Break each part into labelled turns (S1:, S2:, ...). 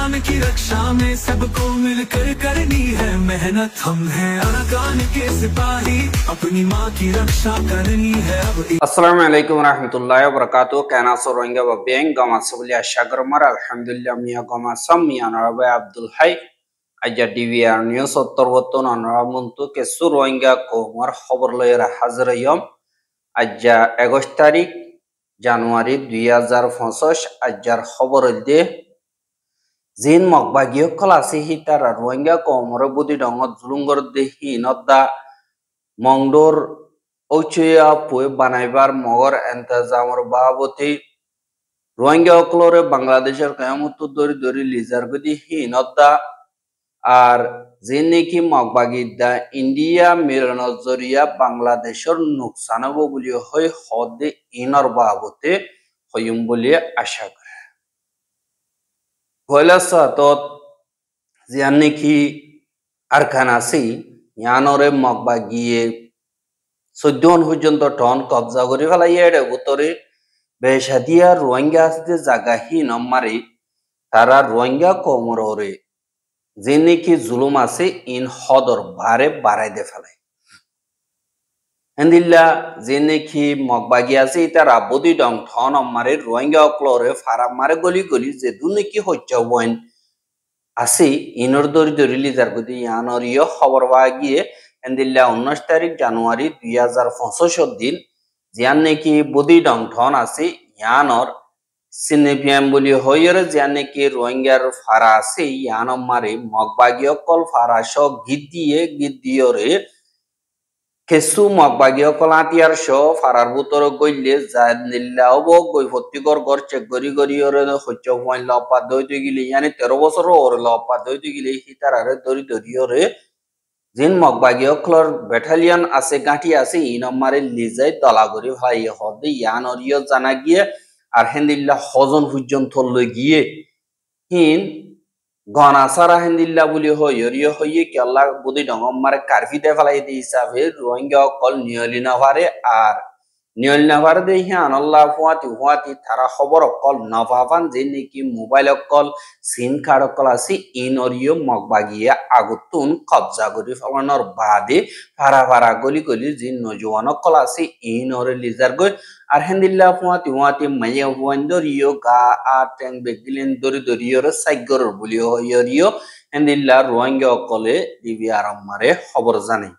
S1: अरकान की रक्षा में सबको मिलकर करनी है मेहनत। हम हैं अरकान के सिपाही, अपनी माँ की रक्षा करनी है अब।
S2: अस्सलामु अलैकुम रहमतुल्लाहि व बरकातुहू। केना सो रोहिंग्या व बेंग गमा सबलिया शागरमर अल्हम्दुलिल्लाह मिया गमा सम मिया नरबे अब्दुल हाय आजा डीवीआर न्यूज़ उत्तर वतन अनरामुंतु के सु रोहिंग्या को मर खबर लयरा हाजिर यम आजा 21 तारीख জানুয়ারি 2025 আজ্জার খবর দে জিন মকবাগিয় কলাসি হিতার রোহিঙ্গা কোমরে বুদি ডঙ্গত জুলুঙ্গর দেহি নদ্দা মংডোর ঔচয়া পুয়ে বানাইবার মগর এন্তাজামর বাবতি রোহিঙ্গা অকলরে বাংলাদেশের কয়ামত দরি দরি লিজার গদি হি নদ্দা আর জিন নেকি মকবাগি দা ইন্ডিয়া মিলন জরিয়া বাংলাদেশের নুকসানব বলি হয় হদে ইনর বাবতে হইম বলি আশা করে পয়লা সাতত জিয়ান নেকি আরকানাসি ইয়ানরে মকবাগিয়ে 14 পর্যন্ত টন কবজা করে ফেলাই এর উত্তরে বেশাদিয়া রোহিঙ্গা আসতে জায়গা হি নমারি তারা রোহিঙ্গা কোমরে যে নাকি জুলুম আছে ইন হদর বারে বাড়াই দে ফেলাই এন্দিল্লা যে নাকি মকবাগি আছে তারা বদি ডং থন মারে রোহিঙ্গা অকলরে ফারা মারে গলি গলি যে দু নাকি হচ্ছে বইন আছে ইনর দরি দরি লিজার গদি ইয়ানরিয় খবর পাওয়া গিয়ে এন্দিল্লা 19 তারিখ জানুয়ারি 2025 দিন জিয়ান নাকি বদি ডং থন আছে ইয়ানর সিনেপিয়াম বলি হইরে জানে কি রোহিঙ্গার ফারা আছে ইয়ানম মারে মকবাগিয় কল ফারাশ গিদ্দিয়রে কেসু মকবাগিয় কল আতিয়ার শো ফারার বুতর গইলে জানিল্লা হব গই ফতিগর গর চেক গরি গরি ওরে হচ্ছে হইন লপা দইতে গিলে ইয়ানি 13 বছর ওরে লপা দইতে গিলে হিতারারে দরি দরিয়রে জিন মকবাগিয় কলর ব্যাটালিয়ন আছে গাঁটি আছে ইনম মারে লিজাই তলাগরি ভাই হদে ইয়ানরিয় জানা গিয়ে আর হেন্দিল্লা হজন পর্যন্ত লই গিয়ে হিন গনাসারা হেন্দিল্লা বলি হইরিয় হইয়ে কি আল্লাহ বুদি ডঙ্গম মারে কারফিতে ফেলাই দি হিসাবে রোহিঙ্গা কল নিয়লিনা পারে আর নিয়লিনা পারে দে হিয়ান আল্লাহ ফুয়াতি তারা খবর কল নভাবান যে নাকি মোবাইল কল সিম কার্ড কল আছে ইনরিয় মকবাগিয়া আগুতুন কবজা করি ফলানোর বাদে ফারা গলি গলি যে নজওয়ান কল আছে ইনরে লিজার গই আর হেন্দিল্লা ফুয়াতি মাইয়া ওয়ান্দরিও গা আ ট্যাং বেগিলেন দরি দরিয়র সাইগর বলি হইরিও হেন্দিল্লা রোহিঙ্গা কলে দিবি আরাম মারে খবর জানে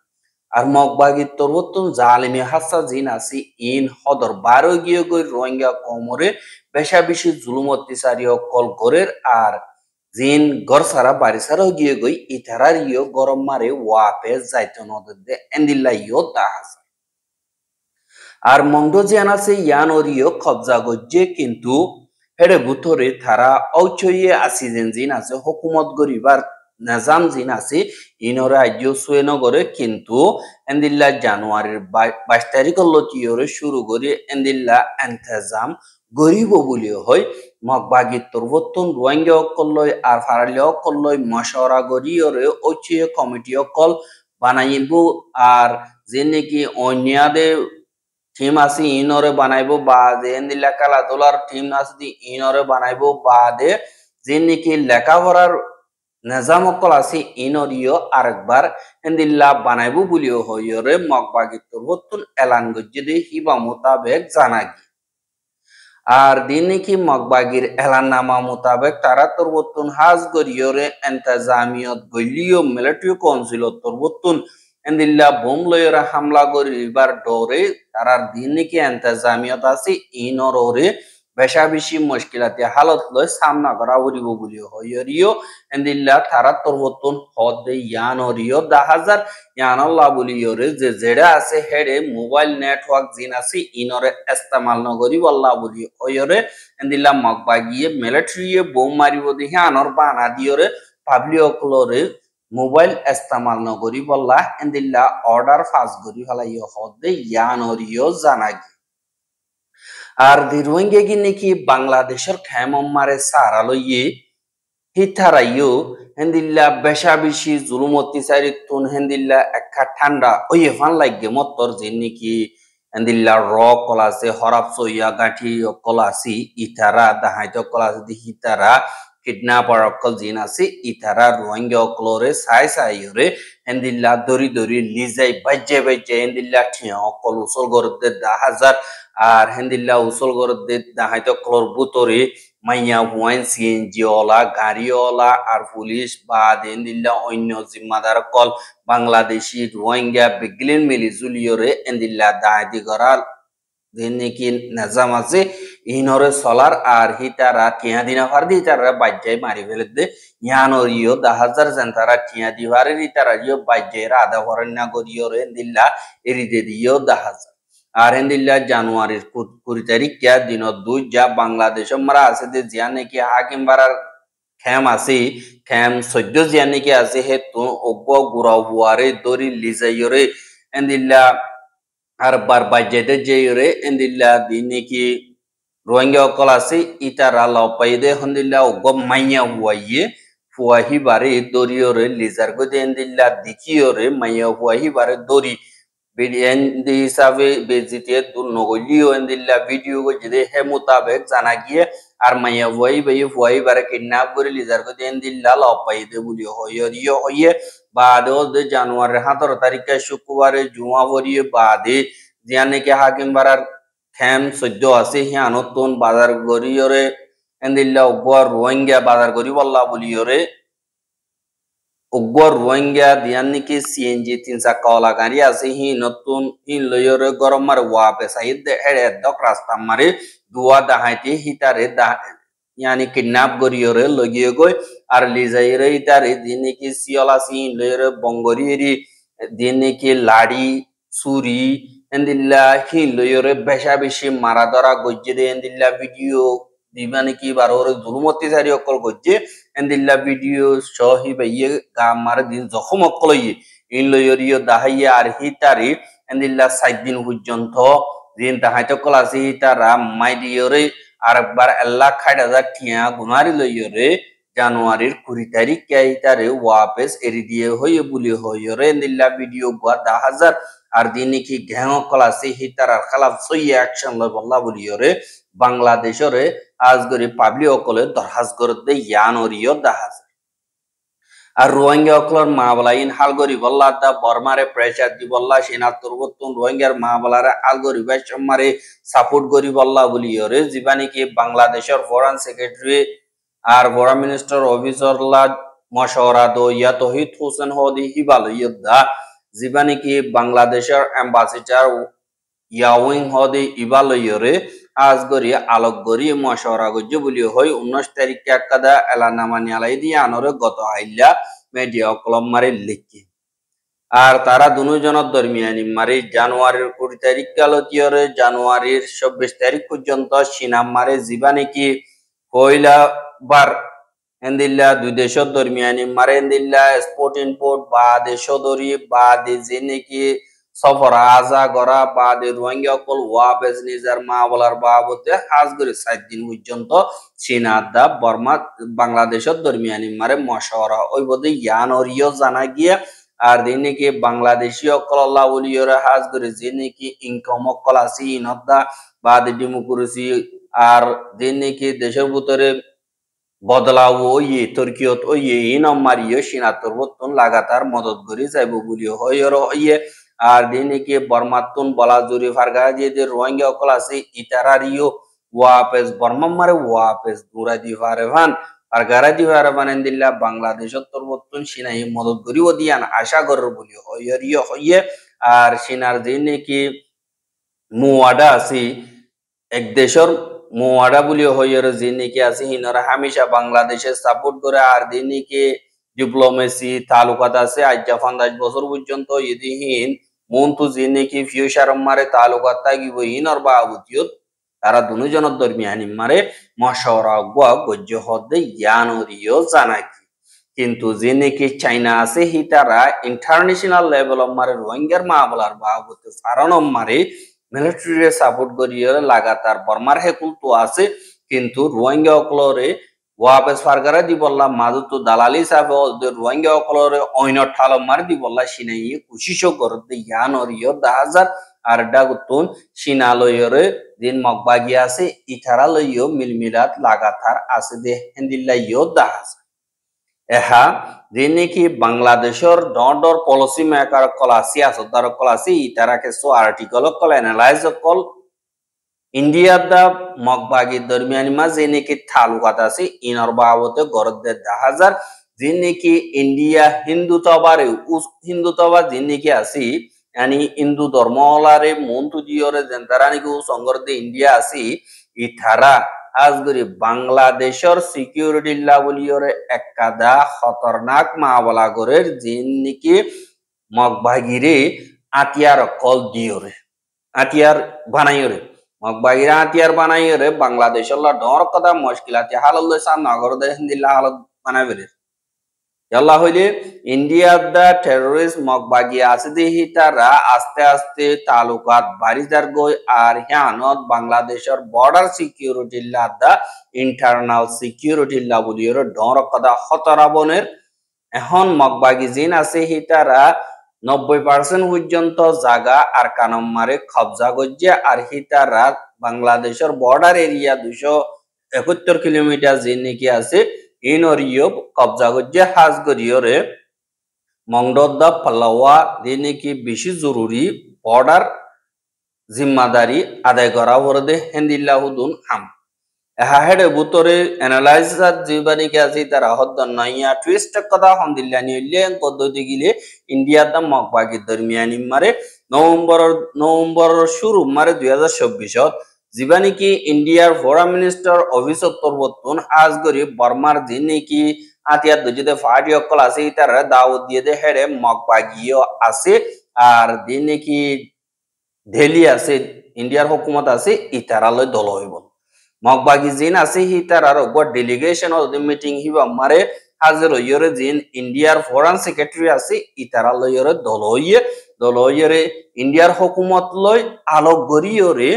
S2: আর মকবাগি তরবতুন জালিমি হাসা জিন আছে ইন হদর 12 গিয়ে গই রোহিঙ্গা কোমরে বেশা বেশি জুলুম অত্যাচারী কল করের আর জিন ঘর সারা বাড়ি সারা গিয়ে গই ইতারারিও গরম মারে ওয়াপে যাইতো নদে এন্দিল্লা ইও দাহাজ আর মংডো জিয়ান আছে ইয়ানরিও কবজা গজ্জে কিন্তু হেডে বুতরে তারা ঔচয়ে আসি জিন আছে হুকুমত গরিবার নিজাম জিন আছে ইনরে আইজো সুয়েনগরে কিন্তু এন্দিল্লা জানুয়ারির 22 তারিখ লতিয়রে শুরু করে এন্দিল্লা ইন্তজাম গরিব বলি হয় মকবাগি তরবতন রোহিঙ্গা কলয় আর ফারালিও কলয় মশওয়ারা গরিয়রে ঔচয়ে কমিটি কল বানাইব আর যে নাকি অন্যাদে টিম আছে ইনরে বানাইব বা যে এন্দিল্লা খেলাধুলার টিম আছে ইনরে বানাইব বাদে যে নাকি লেখাপড়ার নিজাম অকল আছে ইনরিও আরেকবার এন্দিল্লা বানাইব বলিও হইরে মকবাগি তরবতুন এলান গজ্জে হিবা মোতাবেক জানাগি আর দিন নাকি মকবাগির এলাননামা মোতাবেক তারা তরবতুন হাজ গরিয়রে এন্তাজামিয়ত গলিও মিলিটারি কাউন্সিল তরবতুন এন্দিল্লা বোম লয়রা হামলা করিবার ডরে তারার দিন নাকি এন্তাজামিয়ত আছে ইনরে বেশা বেশি মুশকিলাতে হালত লয় সামনা করা উড়িব বলি হইরিও এন্দিল্লা তারা তরবতুন হদে ইয়ানরিও 10000 ইয়ানাল্লাহ বলিয়রে যে জেডা আছে হেডে মোবাইল নেটওয়ার্ক জিন আছে ইনরে ইস্তেমাল নগরি আল্লাহ বলি হইরে এন্দিল্লা মকবাগিয়ে মিলিটারিয়ে বোম মারিব দেখি আনর বানা দিয়রে পাবলিক ক্লোরে মোবাইল ইস্তেমাল নগরি বল্লাহ এন্দিল্লা অর্ডার ফাস গরি ফলাইও হদে ইয়ানরিও জানাগি আর দি রোহিঙ্গা কি নাকি বাংলাদেশের খেমম মারে সারা লইয়ে হিথারাইও হেন্দিল্লা বেশা বেশি জুলুম অত্যাচারী তুন হেন্দিল্লা একা ঠান্ডা ওই ফান লাগে মতর যে নাকি হেন্দিল্লা র কলাছে হরাপ সইয়া গাঁঠি কলাছি ইতারা দাহাইত কলাছে হিতারা kidnapper okkal jin ase itara rohingya oklore sai yore endilla dori lizai bajje endilla thia okkol usol gorode 10,000 আর হেন্দিল্লা উসল গরদে দাহাইতো ক্লোর বুতরে মাইয়া হুয়াইন সিএনজি ওলা গাড়ি ওলা আর পুলিশ বা হেন্দিল্লা অন্য জিম্মাদার কল বাংলাদেশি রোহিঙ্গা বিগলিন মিলি জুলিয়রে এন্দিল্লা দাহাইতি গরাল দিনকি নাজাম আছে ইনরে সলার আর হিতারা টিয়া দিনা ফারদি হিতারা বাজ্জাই মারি ফেলে দে ইয়ানোর ইয়ো 10,000 জানতারা টিয়া দিভারে হিতারা ইয়ো বাজ্জাইরা আধা ভরন্যা গরিয়রে এন্দিল্লা এরিদে দিও 10,000 আর হেন্দিল্লা জানুয়ারির 20 তারিখ কিয়া দিন 2 যা বাংলাদেশ মারা আছে যে জিয়া নাকি হাকিম বারার খেম আছে খেম 14 জিয়া নাকি আছে হে তো অগ্গ গুড়া হুয়ারে দরি লিজাইরে হেন্দিল্লা আর বার বাজেতে যেরে হেন্দিল্লা দিন নাকি রোহিঙ্গা অকল আছে ইতারা লাপাইদে হেন্দিল্লা অগ্গ মাইয়া হুয়াইয়ে ফুয়াহি বারে দরিয়রে লিজার গদে হেন্দিল্লা দিকিয়রে মাইয়া হুয়াহি বারে দরি এন্দি হিসাবে বেজিতে দূর নগলিও এন্দিল্লা ভিডিও গজে হে মোতাবেক জানা গিয়ে আর মাইয়া ভয় বারে কিডন্যাপ করে লিজার গদে এন্দিল্লা লপাইদে বলি হইয়ে বাদে 17 তারিখে শুক্রবারে জুমা ভরিয়ে বাদে জিয়ানে কে হাকিম বারার খেম 14 আছে হিয়া নতুন বাজার গরিয়রে এন্দিল্লা উগর রোহিঙ্গা বাজার গরি বল্লা বলিয়রে উগর রোহিঙ্গা দিয়ানিকি সিএনজি 3 চাকাওয়ালা গাড়ি আছে হি নতুন হি লয়রে গরম মার ওয়াপে সাইদ হেড়ে দক রাস্তা মারে দুয়া দাহাইতে হিতারে यानी किडनैप गरियोरे लगिए गय আর লিজাইরে ইতারে দিনেকি সিওলা সিন লয়রে বঙ্গরিরি দিনেকি লাড়ি ছুরি এন্দিল্লা হি লয়রে বেশা বেশি মারা ধরা গজ্জে দে এন্দিল্লা ভিডিও দিবানি কি বারোরে জুলুমতি সারি অকল গজ্জে এন্দিল্লা ভিডিও সহি বাইয়ে গা মার দিন জখম অকলই ইন লয়রিও দাহাইয়া আর হিতারি এন্দিল্লা 7 দিন পর্যন্ত দিন দাহাইতে কলাসি হিতারা মাইদিয়রে আর একবার আল্লাহ 60,000 টিয়া গুনারি লইয়রে জানুয়ারির 20 তারিখ কে হিতারে ওয়াপস এরি দিয়ে হইয়ে বুলি হইয়রে এন্দিল্লা ভিডিও গা 10,000 আর দিনে কি ঘেং কলাসি হিতারার খেলাফ সই অ্যাকশন লয় বল্লা বলিয়রে বাংলাদেশরে আজগরি পাবলিক অকলে দরহাজ করতে ইয়ানরিও 10,000 আর রোহিঙ্গা অকলর মাবলাইন হালগরি বল্লা দা বর্মারে প্রেসার দি বল্লা সেনা তুরবতুন রোহিঙ্গার মাবলারে আলগরি বেশমারে সাপোর্ট করি বল্লা বলিয়রে জীবানি কি বাংলাদেশের ফরেন সেক্রেটারি আর ফরেন মিনিস্টার অফিসারলা মশওয়ারা দো ইয়া তহিদ হোসেন হদি হিবাল ইয়দা জীবানি কি বাংলাদেশের অ্যাম্বাসিডার ইয়াউইং হদি ইবালয়রে আজগরি আলোকগরি মশওয়ারা গজ্জে বলি হই 19 তারিখ কাদা এলানামা নিয়ালাই দি আনরে গত হাইলা মিডিয়া কলম মারে লিখি আর তারা দুজনের দরমিয়ানি মারি জানুয়ারির 20 তারিখ কালতিয়রে জানুয়ারির 26 তারিখ পর্যন্ত সিনাম মারে জীবানি কি কইলা বার এন্দিল্লা দুই দেশের দরমিয়ানি মারে এন্দিল্লা এক্সপোর্ট ইম্পোর্ট বা দেশদরি বা দেজে কি সফর আজা গরা বা দে রোহিঙ্গা কল ওয়াবেজ নিজার মাওলার বাবতে আজগরি 7 দিন পর্যন্ত চীনাদা বর্মা বাংলাদেশের দরমিয়ানি মারে মশওয়ারা ওই বদে ইয়ানরিও জানা গিয়া আর দিনে কি বাংলাদেশি অকল আল্লাহ ওলিয়রা হাজগরি যিনি কি ইনকাম অকল আছে ইনদা বা দে ডেমোক্রেসি আর দিনে কি দেশের ভিতরে বদলাও ওই তুর্কিয়ত ওই ইনম মারিও সিনা তুরবতুন লাগাতার মদত করি যাইব বলি হইর হইয়ে আর দিনে কি বর্মাতুন বলা জুরি ফারগা যে রোহিঙ্গা অকল আছে ইতারারিও ওয়াপেস বর্মা মারে ওয়াপেস দুরা দি ফারেভান আর গারা দি ফারেভান এন্দিল্লা বাংলাদেশের তুরবতুন সিনাই মদত করি ও দিয়ান আশা করর বলি হইরিও হইয়ে আর সিনার দিনে কি মুওয়াডা আছে এক দেশের মুওয়াডা বলি হইর যিনি কি আছে হিনরা হামেশা বাংলাদেশে সাপোর্ট করে আর দিনে কি ডিপ্লোমেসি তালুকাত আছে আজ 50 বছর পর্যন্ত ইদিহীন মন্তু যিনি কি ফিউচার মারে তালুকাত থাকিব হিনর বাবুতিয়ত তারা দুজনের দরমিয়ানি মারে মশওয়ারা গোয়া গজ্জ হদে ইয়ানরিও জানা কিন্তু যিনি কি চাইনা আছে হিতারা ইন্টারন্যাশনাল লেভেল মারে রোহিঙ্গার মামলার বাবুতে ফারানম মারে মিলিটারি সাপোর্ট করিয়ে লাগাতার বর্মার হেকুল তো আছে কিন্তু রোহিঙ্গা অকলরে ওয়াপেস ফারগারা দি বললা মাদু তো দালালি সাহেব রোহিঙ্গা অকলরে অইন ঠাল মার দি বললা সিনাই কুশিশো করতে ইয়ানরিও 10,000 আর ডাগুতুন সিনালয়রে দিন মগবাগি আছে ইথারা লইও মিলমিলাত লাগাতার আছে দে হেন্দিল্লাইও দাহাজ এহা যে নাকি বাংলাদেশের ডর পলিসি মেকার কলা সিয়াসতদার কলাসি ইতারা কেসো আর্টিকেল কল এনালাইজ কল ইন্ডিয়ার দা মগবাগি দরমিয়ানি মা যে নাকি তালুকাত আছে ইনর বাবতে গরদে দাহাজার যে নাকি ইন্ডিয়া হিন্দুত্ববাদ যে নাকি আছে yani Hindu ধর্মলারে মন্তু দিয়রে জেন্তারা নাকি সংগর্দে ইন্ডিয়া আছে ইথারা আজগরি বাংলাদেশের সিকিউরিটি লাবলিয়রে একাদা খতরনাক মাওলা গরের জিন নাকি মগবাগিরে আতিয়ার কল দিয়রে আতিয়ার বানাইরে মগবাগিরে আতিয়ার বানাইরে বাংলাদেশের লা ডর কদা মুশকিলাতে হাললে সামনা গরদে হিন্দিল্লা হালত বানাইবে ইয়াল্লা হইলে ইন্ডিয়ার দা টেররিস্ট মগবাগি আছে দেহি তারা আস্তে আস্তে তালুকাত বাড়িদার গই আর হ্যানত বাংলাদেশের বর্ডার সিকিউরিটি লাদা ইন্টারনাল সিকিউরিটি লাবুলিয়র ডর কদা খতরাবনের এখন মগবাগি জিন আছে হি তারা 90% পর্যন্ত জায়গা আর কানম্মারে কবজা গজ্জে আর হি তারা বাংলাদেশের বর্ডার এরিয়া 271 কিলোমিটার জিন নাকি আছে ইনরিও কবজা গজ্জে হাজ গরিয়রে মংডদা পাল্লাওয়া দিনে কি বেশি জরুরি বর্ডার জিম্মাদারি আদায় করা হরদে হেন্দিল্লাহুদুন হাম এহা হেডে বুতরে অ্যানালাইজার জীবানি কে আছে তারা হদ্দ নইয়া টুইস্ট কথা হন্দিল্লা নিলে পদ্ধতি গিলে ইন্ডিয়ার দা মগবাগি দরমিয়ানি মারে নভেম্বর শুরু মারে 2026 জীবানি কি ইন্ডিয়ার ফরেন মিনিস্টার অফিস তরবতুন আজগরি বর্মার দিনে কি আতিয়ার দুজে ফাড়ি অকল আছে তারা দাওয়াত দিয়ে দে হেডে মগবাগিও আছে আর দিনে কি দিল্লি আছে ইন্ডিয়ার হুকুমত আছে ইতারালয় দল হইব মগবাগি জিন আছে হি তারার god delegation of the meeting Hiba মারে হাজার হইরে জিন ইন্ডিয়ার ফরেন সেক্রেটারি আছে ইতারালয়রে দল হইরে ইন্ডিয়ার হুকুমত লয় আলোক গরিয়রে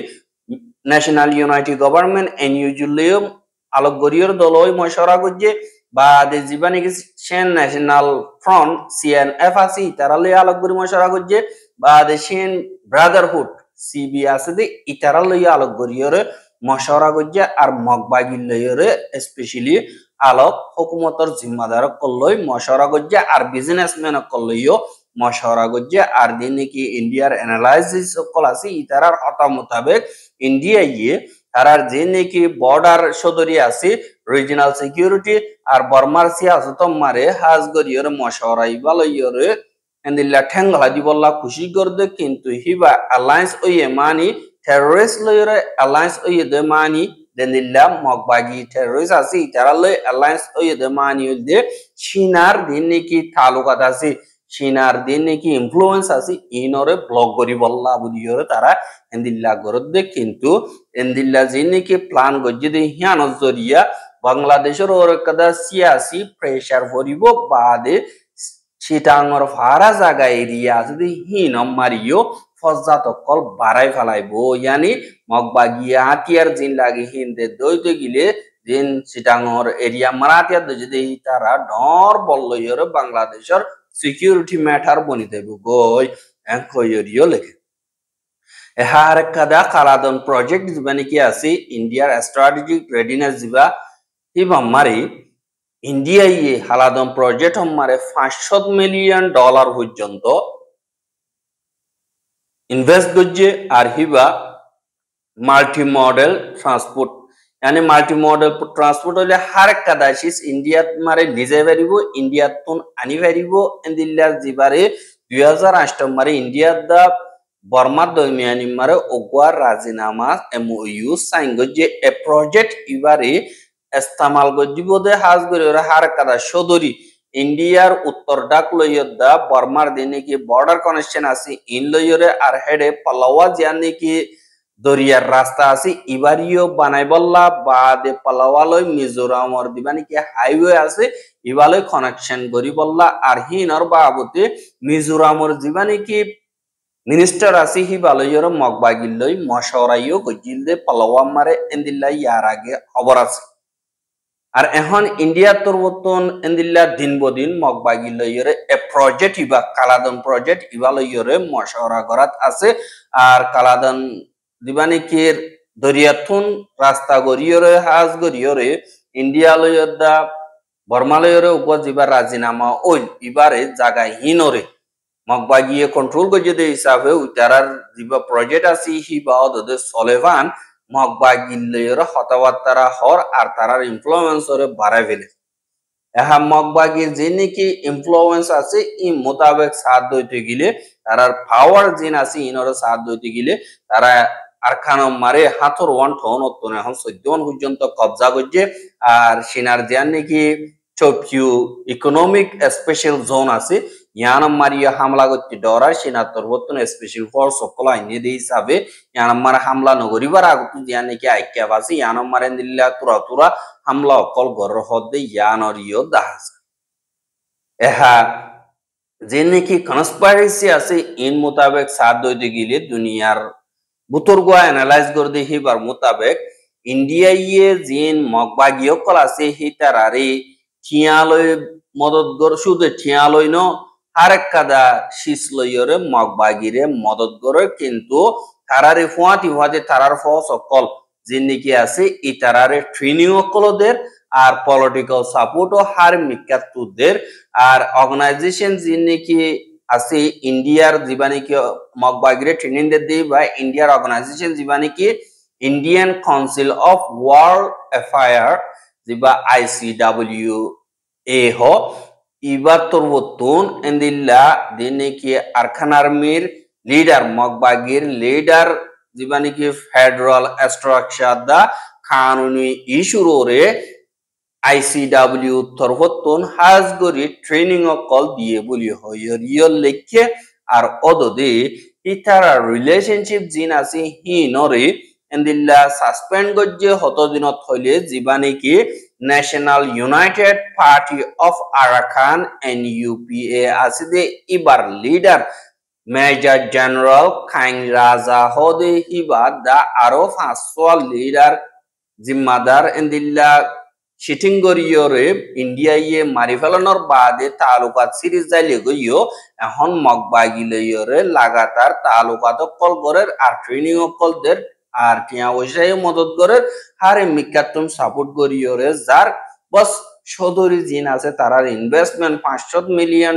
S2: ন্যাশনাল ইউনাইটেড গভর্নমেন্ট এনইউজিলিয়ম আলোক গরিয়র দল হই মশরা গজ্জে বা দে জীবানি সেন ন্যাশনাল ফ্রন্ট সিএনএফ আছে ইতারালয় আলোক গরি মশরা গজ্জে বা দে সেন ব্রাদারহুড সিবি আছে দে ইতারালয় আলোক গরিয়রে মশরা গজ্জে আর মগবাগি লয়রে স্পেশালি আলোক হুকুমতর জিম্মাদার কল্লই মশরা গজ্জে আর বিজনেসম্যান কল্লইও মশরা গজ্জে আর দিন নাকি ইন্ডিয়ার অ্যানালাইসিস কল আছে ইতারার হতা মোতাবেক ইন্ডিয়া ইয়ে তারার যে নাকি বর্ডার সদরি আছে রিজিনাল সিকিউরিটি আর বর্মার সিয়াসত মারে হাজ গরিয়র মশরা ইবালয়রে এন্দিল্লা ঠেঙ্গলা দিবল্লা খুশি করদে কিন্তু Hiba alliance way money terrorist lawyer alliance oye de mani denilla mogbagi terrorist asi tarale alliance oye de mani de chinar dinne ki talukat asi chinar dinne ki influence asi inore block gori bolla budiyore tara endilla gorodde kintu endilla jinne ki plan gojje de hiano zoriya bangladeshor or kada siasi pressure voribo bade chitangor fara jaga area asi hinom mariyo ফজাত কল বাড়াই ফেলাইবো ইয়ানি মগবাগিয়া আতিয়ার জিন লাগি হিন্দে দইতে গিলে জিন সিটাঙর area মারাতিয়ার যদি তারা ডর বললইর বাংলাদেশের সিকিউরিটি ম্যাটার বনি দেব গই এঙ্কয়রিও লেখে এহার কাদা কালাদন প্রজেক্ট জীবানি কি আছে ইন্ডিয়ার স্ট্র্যাটেজিক রেডিনেস দিবা হিবা মারি ইন্ডিয়া ইয়ে হালাদন প্রজেক্ট মারে $500 মিলিয়ন পর্যন্ত इन्वेस्ट गज्जे और हिबा मल्टी मॉडल ट्रांसपोर्ट यानी मल्टी मॉडल ट्रांसपोर्ट होले हर कदाचिस इंडिया मारे निजे वेरिबो इंडिया तुन आनी वेरिबो एंदिल्ला जिबारे 2008 मारे इंडिया दा बर्मा दरमियानी मारे ओगवा राजीनामा एमओयू साइन गज्जे ए प्रोजेक्ट इबारे इस्तेमाल गज्जिबो दे हाज गरे हर कदा सदरी इंडियार उत्तर डाक लयदा बर्मार दिने की बॉर्डर कनेक्शन आसी इन लयरे আর হেডে পালাওয়া জানি কি দরিয়ার রাস্তা আছে ইবারিও বানাইবল্লা বাদে পালাওয়ালয় মিজোরামর দিবানি কি হাইওয়ে আছে ইবালয় কানেকশন গরিবল্লা আর হিনর বাবতে মিজোরামর দিবানি কি মিনিস্টার আছে হিবালয়র মগবাগিলয় মশরাইও গজিলদে পালাওয়া মারে এন্দিল্লা ইয়ার আগে খবর আছে আর এখন ইন্ডিয়া তরবতন এন্দিল্লা দিন বদিন মগবাগি লইরে এ প্রজেক্ট ইবা কালাদন প্রজেক্ট ইবা লইরে মশওয়ারা করাত আছে আর কালাদন দিবানিকির দরিয়াথুন রাস্তা গরিয়রে হাজ গরিয়রে ইন্ডিয়া লইয়দা বর্মা লইরে উপজিবা রাজিনামা ওই ইবারে জায়গায় হিনরে মগবাগিয়ে কন্ট্রোল গজে দে হিসাবে উতারার দিবা প্রজেক্ট আছে হিবা অদে সলেভান মগবাগির হতাবার্তারা হর আর তারার ইনফ্লুয়েন্সরে বাড়াই ফেলে এহা মগবাগির যে নাকি ইনফ্লুয়েন্স আছে ই মোতাবেক সাথ দইতে গেলে তারার পাওয়ার জিন আছে ইনরে সাথ দইতে গেলে তারা আরখানো মারে হাতর ওয়ান ঠন অতনে এখন 14 পর্যন্ত কবজা করছে আর সিনার জিয়ান নাকি চপিউ ইকোনমিক স্পেশাল জোন আছে ইয়ানাম মারিয়া হামলা করতে ডরা সিনা তরবতন স্পেশাল ফোর্স সকল আইনে দিয়ে হিসাবে ইয়ানাম মারা হামলা নগরিবার আগত জিয়ান নাকি আইক্যা আছে ইয়ানাম মারেন দিল্লা তুরা তুরা হামলা অকল গর হদে ইয়ানরিও দাহাজ এহা যে নাকি কনস্পাইরেসি আছে ইন মোতাবেক সাথ দইতে গেলে দুনিয়ার বুতর্গুয়া অ্যানালাইজ করে দেখি বার মোতাবেক ইন্ডিয়া ইয়ে জিন মগবাগিও কল আছে হিতারারে ঠিয়ালয় মদত গর শুধু ঠিয়ালয় ন আরেক কাদা শীষ লইরে মগবাগিরে মদত করে কিন্তু তারারে ফুয়াতি ফুয়াতে তারার ফস অকল যে নাকি আছে ই তারারে ট্রেনিং অকলদের আর পলিটিক্যাল সাপোর্টও হার মিকাতুদের আর অর্গানাইজেশন যে নাকি আছে ইন্ডিয়ার জীবানিকি মগবাগিরে ট্রেনিং দেই বা ইন্ডিয়ার অর্গানাইজেশন জীবানিকি Indian council of world affair জিবা ICW এ হ ইবার তরবতন এন্দিল্লা দিনেকি আরখান আর্মির লিডার মগবাগির লিডার জীবানিকি ফেডারেল স্ট্রাকচার দা কানুনি ইস্যুরে ICW তরবতন হাজগরি ট্রেনিং অকল দিয়ে বলি হয় রিয়েল লেখে আর অদদে ইতারা রিলেশনশিপ জিন আছে হিনরে এন্দিল্লা সাসপেন্ড গজ্জে হতদিনত হইলে জীবানিকি national united party of Arakan NUPA আছে দে ইবার leader major general Khaing Raja হদে হিবার দা আরো 500 লিডার জিম্মাদার এন্দিল্লা শিটিংগরিয়রে ইন্ডিয়া ইয়ে মারি ফেলানোর বাদে তালুকাত সিরিজ যাইলে গইও এখন মগবাগি লইয়রে লাগাতার তালুকাত কল করের আর ট্রেনিং কলদের আর টিয়া ওইসাই মদত করে হারে মিকাতুম সাপোর্ট করিয়রে যার বস সদরি জিন আছে তারার ইনভেস্টমেন্ট $500 মিলিয়ন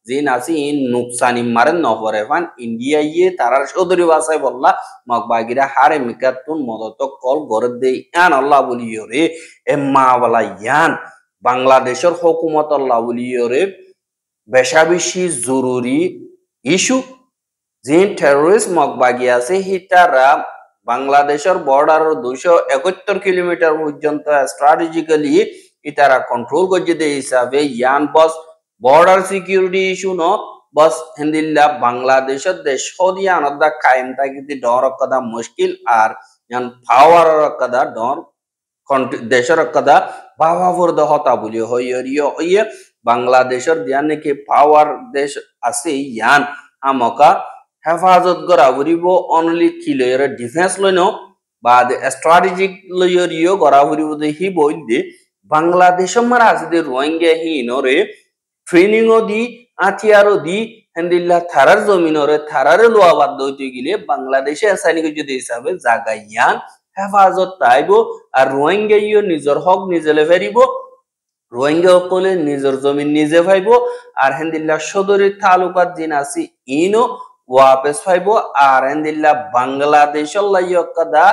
S2: জিন আছে ইন নুকসানি মারে নহরে ফান ইন্ডিয়া ইয়ে তারার সদরি বাসায় বললা মগবাগিরা হারে মিকাতুম মদত কল করে দেই ইয়ান আল্লাহ বলিয়রে এম্মা বলা ইয়ান বাংলাদেশের হুকুমত আল্লাহ বলিয়রে বেশা বেশি জরুরি ইস্যু জিন টেররিস্ট মগবাগি আছে হিতারা বাংলাদেশের বর্ডার 271 কিলোমিটার পর্যন্ত স্ট্র্যাটেজিক্যালি ইতারা কন্ট্রোল করছে দে হিসাবে ইয়ান বস বর্ডার সিকিউরিটি ইস্যু ন বস হিন্দিল্লা বাংলাদেশের দেশ হদিয়া আনদা কায়েম থাকিতে ডর কদা মুশকিল আর ইয়ান পাওয়ার কদা ডর দেশের কদা বাবাবর দ হতা বলি হইয়রিয় ইয়ে বাংলাদেশের দিয়ান নাকি পাওয়ার দেশ আছে ইয়ান আমকা হেফাজত করা ফুরিব অনলি কিলয়রে ডিফেন্স লইন বা স্ট্র্যাটেজিক লইয়রিও করা ফুরিব হি বইদে বাংলাদেশ মারা আছে দে রোহিঙ্গা হিনরে ট্রেনিং দি আতিয়ারও দি হেন্দিল্লা থারার জমিনরে থারারে লোয়া বাদ হইতে গেলে বাংলাদেশে আসানিকে যদি হিসাবে জায়গা ইয়ান হেফাজত তাইব আর রোহিঙ্গা ইও নিজের হক নিজে ফেরিব রোহিঙ্গা সকলে নিজের জমিন নিজে পাইব আর হেন্দিল্লা সদরের তালুকাত দিন আছে ইনো ওয়াপেস পাইব আর হেন্দিল্লা বাংলাদেশের লাইয় কাদা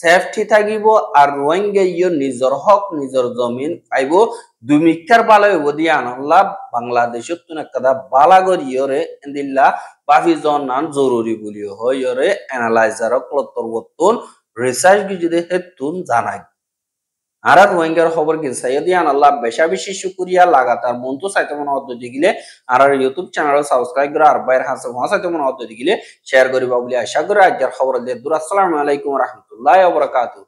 S2: সেফটি থাকিব আর রোহিঙ্গা ইও নিজের হক নিজের জমিন পাইব দুমিকার বালা হইব দিয়া আনল্লা বাংলাদেশের তুন কাদা বালা গরিয়রে হেন্দিল্লা বাফি জনান জরুরি বলি হইরে অ্যানালাইজার ক্লতরবতন রিসার্চ কি যদি হেতুন জানাই আর রোহিঙ্গার খবর কি সাইদিয়ান আল্লাহ বেশা বেশি শুকরিয়া লাগাতার মন্ত সাইতে মনে হতে দিগিলে আর ইউটিউব চ্যানেল সাবস্ক্রাইব করে আর বাইর হাসে সাইতে মনে হতে দিগিলে শেয়ার করিবা বলি আশা করি আজকের খবর দিয়ে দূর আসসালামু আলাইকুম ওয়া রাহমাতুল্লাহি ওয়া বারাকাতুহু।